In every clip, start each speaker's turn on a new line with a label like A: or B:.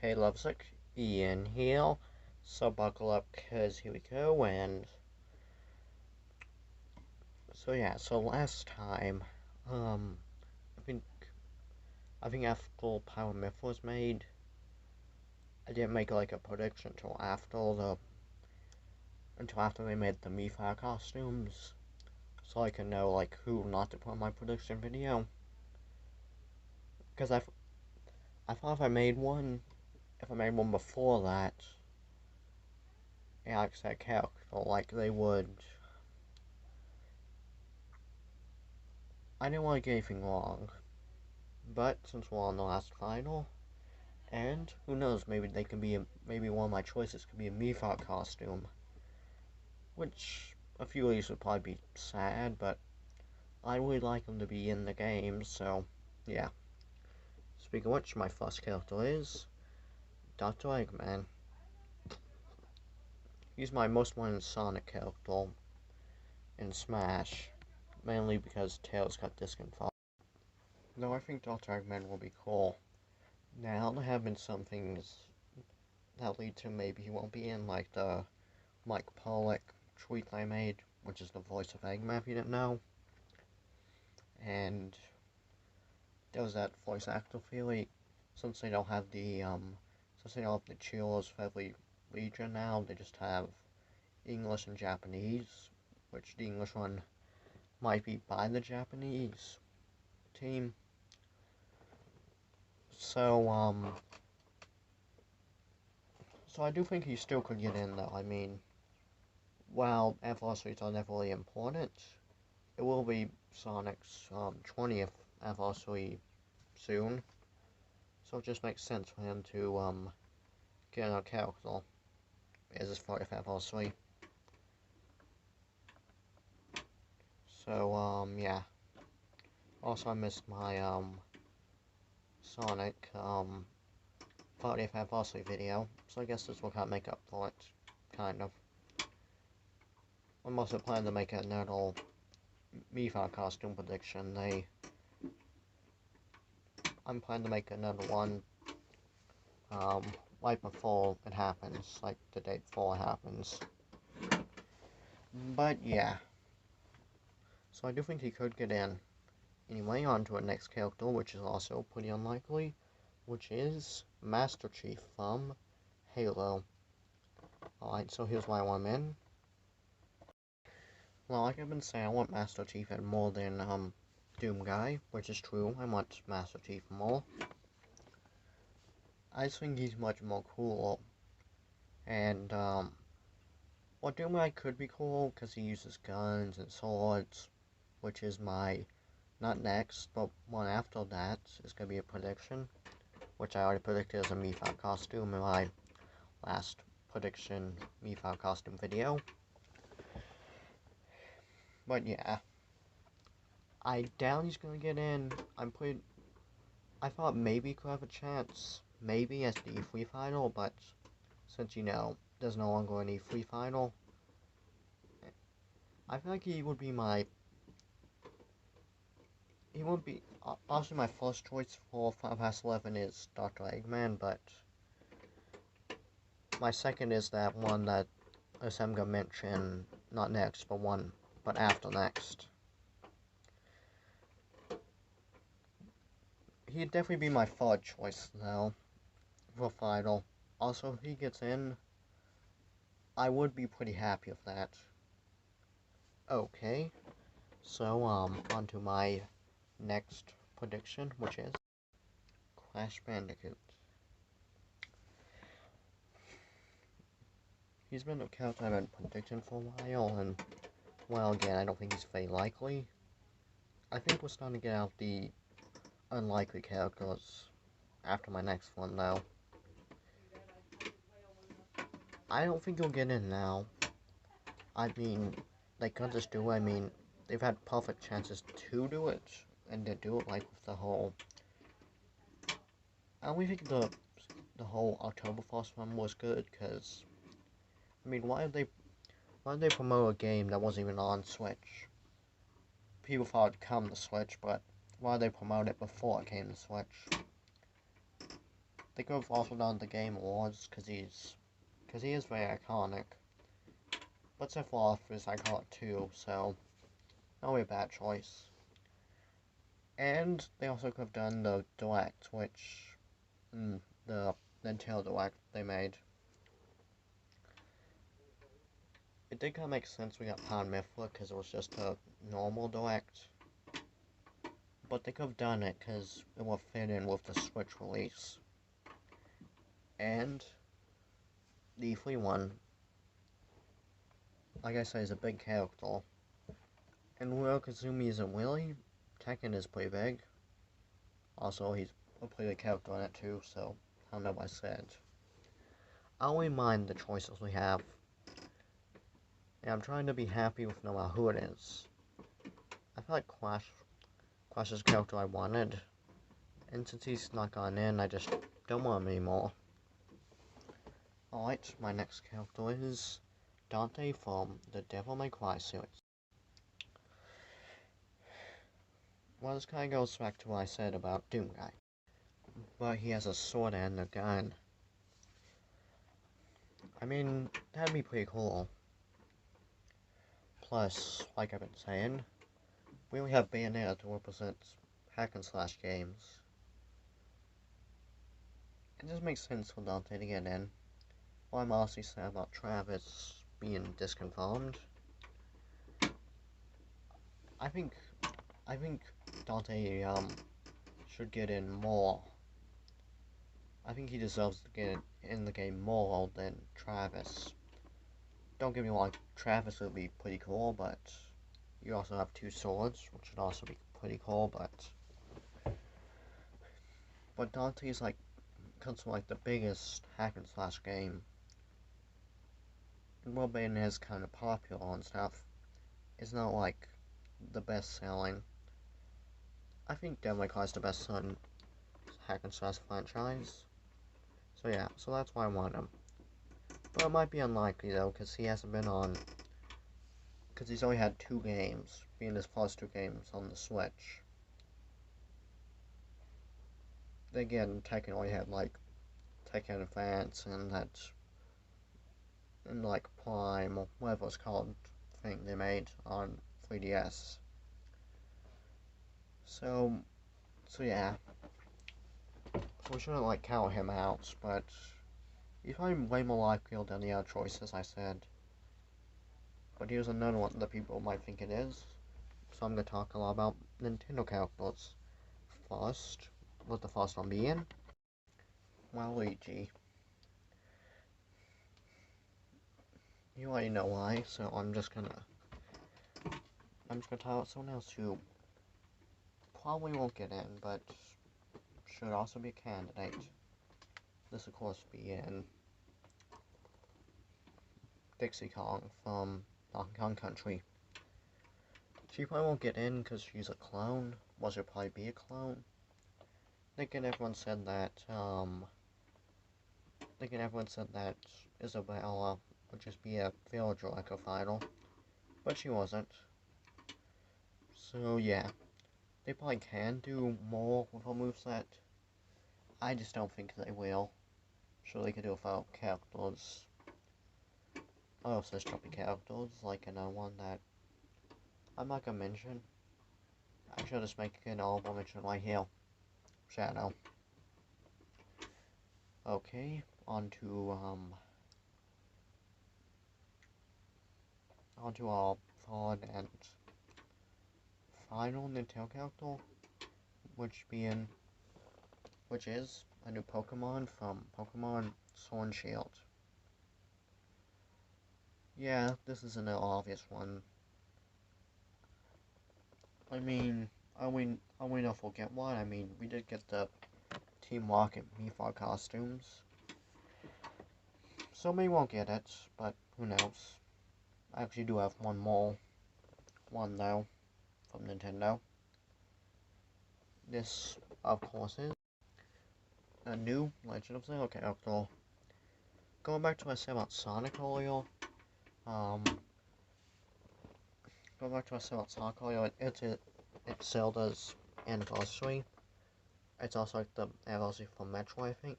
A: Hey lovesick, Ian here. So buckle up, cause here we go. And so last time, um, I think I think after Power Myth was made, I didn't make like a prediction until after they made the Mifar costumes, so I can know like who not to put in my prediction video. Cause I thought if I made one before that, Alex that character, like they would. I didn't want to get anything wrong, but since we're on the last final, and who knows, maybe maybe one of my choices could be a Mifar costume, which a few of these would probably be sad, but I really like them to be in the game, so yeah. Speaking of which, my first character is Dr. Eggman. He's my most wanted Sonic character in Smash, mainly because Tails got discontinued. Though I think Dr. Eggman will be cool. Now, there have been some things that lead to maybe he won't be in, like the Mike Pollock tweet I made, which is the voice of Eggman if you didn't know. And there was that voice actor theory, since they don't have the Cheers for every region now, they just have English and Japanese, which the English one might be by the Japanese team. So I do think he still could get in though. I mean, while anniversaries are never really important, it will be Sonic's 20th anniversary soon, so it just makes sense for him to get a character as his 40th anniversary. So yeah. Also, I missed my Sonic 40th anniversary video, so I guess this will kind of make up for it, kind of. I'm also planning to make another Mifar costume prediction. I'm planning to make another one right before it happens, like the day before it happens. But yeah, so I do think he could get in. Anyway, on to our next character, which is also pretty unlikely, which is Master Chief from Halo. Alright, so here's why I want him in. Well, like I've been saying, I want Master Chief in more than Doom Guy, which is true. I want Master Chief more. I just think he's much more cool. And well, Doom Guy could be cool because he uses guns and swords, which is my not next, but one after that is gonna be a prediction, which I already predicted as a Mifar costume in my last prediction Mifar costume video. But yeah, I doubt he's gonna get in. I thought maybe he could have a chance, maybe as the E3 final, but since there's no longer any E3 final, I feel like he would be obviously my first choice for Final Pass 11 is Dr. Eggman, but my second is that one that I'm gonna mention, not next, but after next. He'd definitely be my third choice, though, for final. Also, if he gets in, I would be pretty happy with that. Okay, so, on to my next prediction, which is Crash Bandicoot. He's been a character I've been predicting for a while, and, well, again, I don't think he's very likely. I think we're starting to get out the unlikely characters after my next one, though. I don't think he'll get in now. I mean, they could just do it. I mean, they've had perfect chances to do it, and to do it, like, with the whole... I don't think the whole Oktoberfest one was good, because... I mean, why did they promote a game that wasn't even on Switch? People thought it'd come to Switch, but why did they promote it before it came to Switch? They could have also done the Game Awards, because he is very iconic. But so far, is iconic too, so not really a bad choice. And they also could have done the Direct, which, the Nintendo Direct they made. It did kind of make sense we got Pound Mifflin, because it was just a normal Direct. But they could have done it, because it would fit in with the Switch release. And the free one, like I said, is a big character. And Will Kazumi isn't really. Tekken is pretty big. Also, he's a pretty big character in it too, so I don't know what I said. I only mind the choices we have. And I'm trying to be happy with no matter who it is. I feel like Clash is the character I wanted. And since he's not gone in, I just don't want him anymore. Alright, my next character is Dante from the Devil May Cry series. Well, this kind of goes back to what I said about Doom Guy. But he has a sword and a gun. I mean, that'd be pretty cool. Plus, like I've been saying, we only have Bayonetta to represent hack and slash games. It just makes sense for Dante to get in. What I'm honestly sad about Travis being disconfirmed. I think Dante should get in more. I think he deserves to get in the game more than Travis. Don't get me wrong, Travis would be pretty cool, but you also have two swords, which would also be pretty cool, but Dante's like considered like the biggest hack and slash game. And while Bayonetta is kind of popular and stuff, it's not like the best selling. I think Devil May Cry is the best selling hack and slash franchise. So yeah, so that's why I want him. But it might be unlikely though, because he hasn't been on. Because he's only had 2 games, being his first 2 games on the Switch. Then again, Tekken only had like Tekken Advance and that. And like Prime, or whatever it's called, thing they made on 3DS. So yeah. So we shouldn't like count him out, but he's probably way more likely than the other choices I said. But here's another one that people might think it is. So I'm going to talk a lot about Nintendo characters. First, what the first one being? Well, Luigi. You already know why, so I'm just gonna talk about someone else who probably won't get in, but should also be a candidate. This of course being Dixie Kong from Donkey Kong Country. She probably won't get in because she's a clone. Well, she'll probably be a clone. Thinking everyone said that, Isabella would just be a villager like a final. But she wasn't. So yeah. They probably can do more with her moveset. I just don't think they will. Sure, they could do without characters. Oh, such jumpy characters, like another one that I'm not gonna mention. I should just make an honorable mention right here. Shadow. Okay, on to our third and final Nintendo character, which is a new Pokemon from Pokemon Sword and Shield. Yeah, this is an obvious one. I mean, I don't forget one. I mean, we did get the Team Rocket Mii costumes. So we won't get it, but who knows. I actually do have one though, from Nintendo. This, of course, is a new Legend of Zelda character. Going back to what I said about Sonic earlier, it's Zelda's anniversary. It's also like the anniversary for Metro, I think.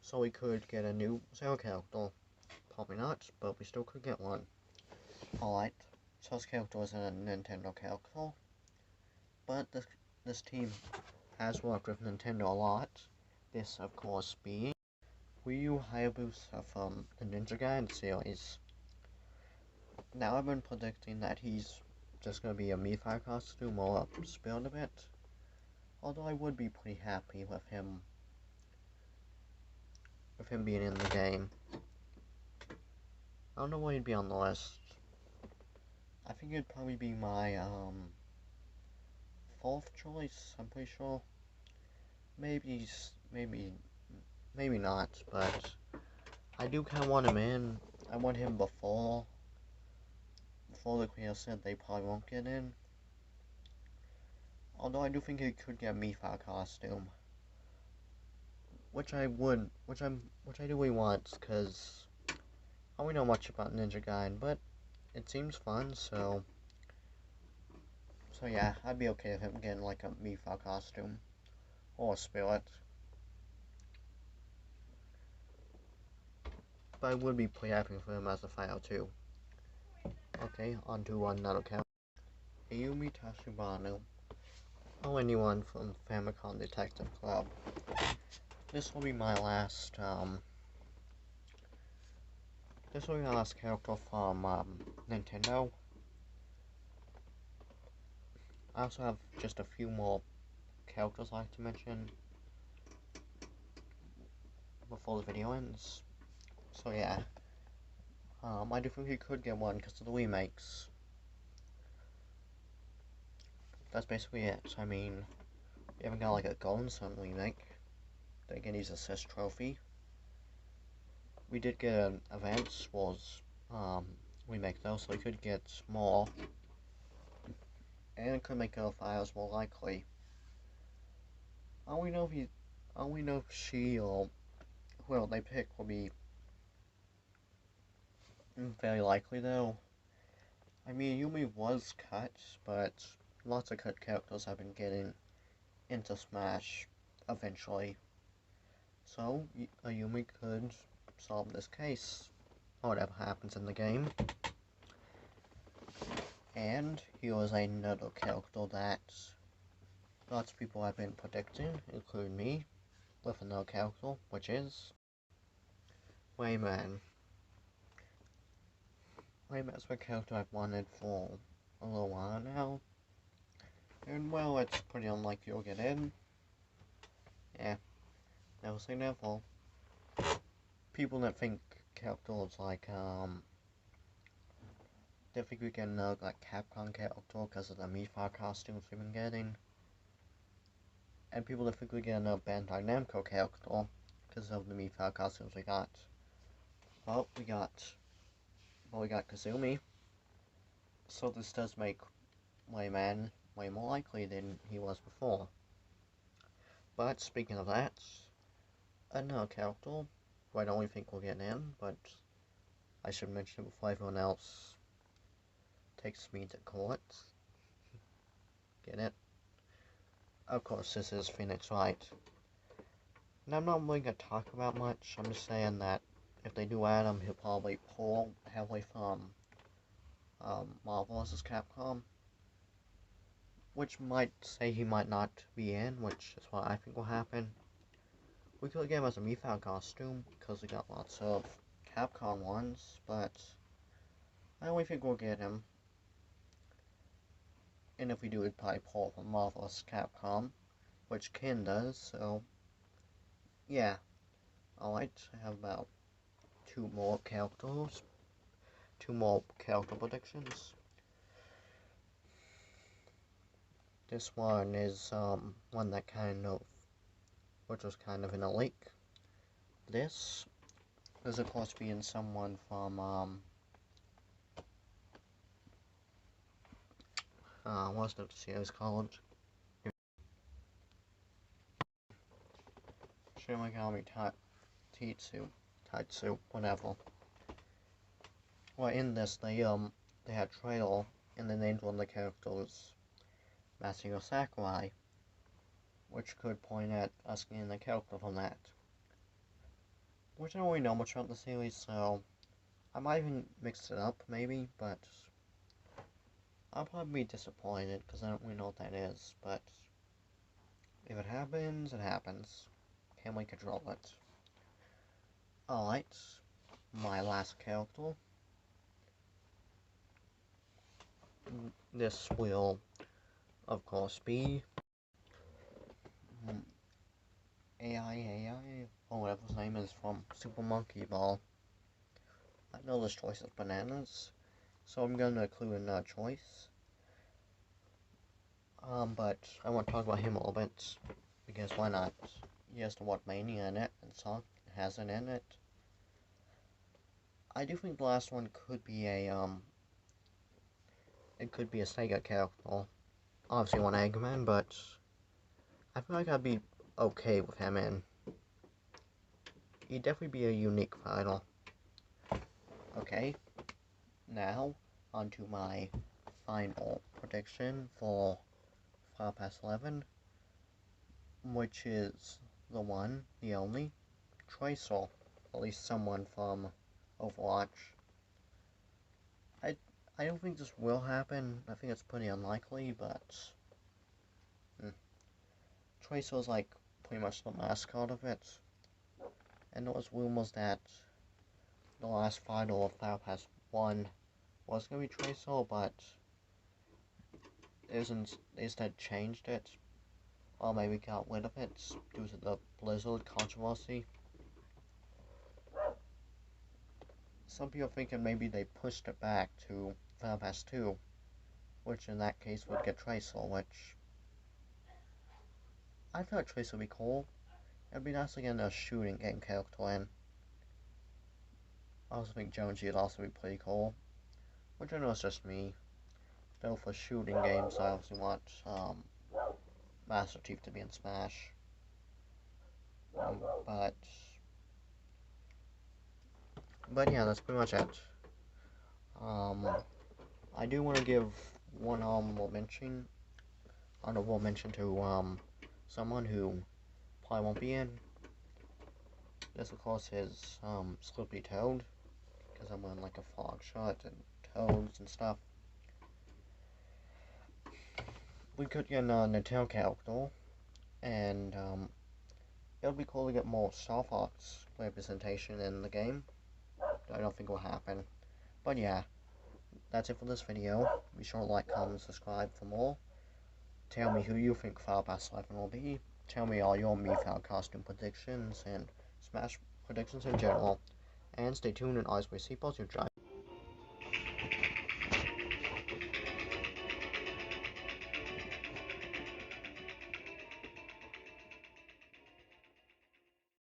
A: So we could get a new Zelda character. Probably not, but we still could get one. Alright, so this character is a Nintendo character. But this team has worked with Nintendo a lot. This, of course, being Wii U Hayabusa from the Ninja Gaiden series. Now I've been predicting that he's just going to be a Miifa costume or upscaled a bit. Although I would be pretty happy with him being in the game. I don't know where he'd be on the list. I think it'd probably be my fourth choice, I'm pretty sure. Maybe not, but I do kind of want him in. I want him before the creator said they probably won't get in. Although I do think he could get a Miifa costume, which I do really want, because I don't really know much about Ninja Gaiden, but it seems fun, so yeah, I'd be okay with him getting like a Miifa costume or a spirit. But I would be pretty happy for him as a final too. Okay, on to another character. Ayumi Tachibana. Or anyone from Famicom Detective Club. This will be my last character from Nintendo. I also have just a few more characters I'd like to mention before the video ends. So yeah, I do think he could get one because of the remakes. That's basically it. I mean, we haven't got like a Golden Sun remake. Then again, he's a assist trophy. We did get an Advance Wars remake though, so we could get more. And it could make our files more likely. I don't know if she or whoever they pick will be very likely though. I mean, Yumi was cut, but lots of cut characters have been getting into Smash eventually. So, Yumi could solve this case, or whatever happens in the game. And he was another character that lots of people have been predicting, including me, with another character, which is Wayman. Wayman's a character I've wanted for a little while now. And well, it's pretty unlikely you'll get in. Yeah, never say never. People that think characters like, they think we get another like Capcom character because of the Miifa costumes we've been getting. And people that think we get another Bandai Namco character because of the Miifa costumes we got. Well, we got Kazumi. So this does make Wayman way more likely than he was before. But speaking of that, another character who I don't really think will get in, but I should mention it before everyone else takes me to court. Get it? Of course, this is Phoenix Wright. And I'm not really going to talk about much, I'm just saying that if they do add him, he'll probably pull heavily from Marvel vs. Capcom. Which might say he might not be in, which is what I think will happen. We could get him as a Miifa costume, because we got lots of Capcom ones, but I only think we'll get him. And if we do, we'd probably pull from Marvel vs. Capcom, which Ken does, so yeah. Alright, I have about two more character predictions. This one is one that which was kind of in a leak. This is of course being someone from what's the series called? Shinigami Taitsu, whatever. Well, in this they had trailer and they named one of the characters Matsuyo Sakurai, which could point at us getting the character from that. which I don't really know much about the series, so I might even mix it up, maybe, but I'll probably be disappointed because I don't really know what that is, but if it happens, it happens. Can we control it? Alright, my last character. This will, of course, be AI, or whatever his name is, from Super Monkey Ball. I know this choice is bananas, so I'm going to include another choice. But I want to talk about him a little bit, because why not? He has the word Mania in it, and Sonic has it in it. I do think the last one could be it could be a Sega character. Obviously one Eggman, but I feel like I'd be okay with him in. He'd definitely be a unique title. Okay, now onto my final prediction for Final Pass 11, which is the one, the only, Tracer, at least someone from Overwatch. I don't think this will happen. I think it's pretty unlikely, but Tracer's like pretty much the mascot of it. And there was rumors that the last final of Final Pass 1 was going to be Tracer, but they instead changed it, or maybe got rid of it due to the Blizzard controversy. Some people thinking maybe they pushed it back to Final Pass 2, which in that case would get Tracer, which I feel like Tracer would be cool. It'd be nice to get a shooting game character in. I also think Jonesy would also be pretty cool, which I know is just me. Though for shooting games, I obviously want Master Chief to be in Smash. But yeah, that's pretty much it. I do want to give one honorable mention to someone who probably won't be in. This, of course, is Slippy Toad, because I'm wearing like a frog shirt and toads and stuff. We could get a Nintendo character, and it would be cool to get more Star Fox representation in the game. I don't think it will happen. But yeah, that's it for this video. Be sure to like, comment, and subscribe for more. Tell me who you think Final Pass 11 will be. Tell me all your Mii costume predictions and Smash predictions in general. And stay tuned and always wear seatbelts. You're driving.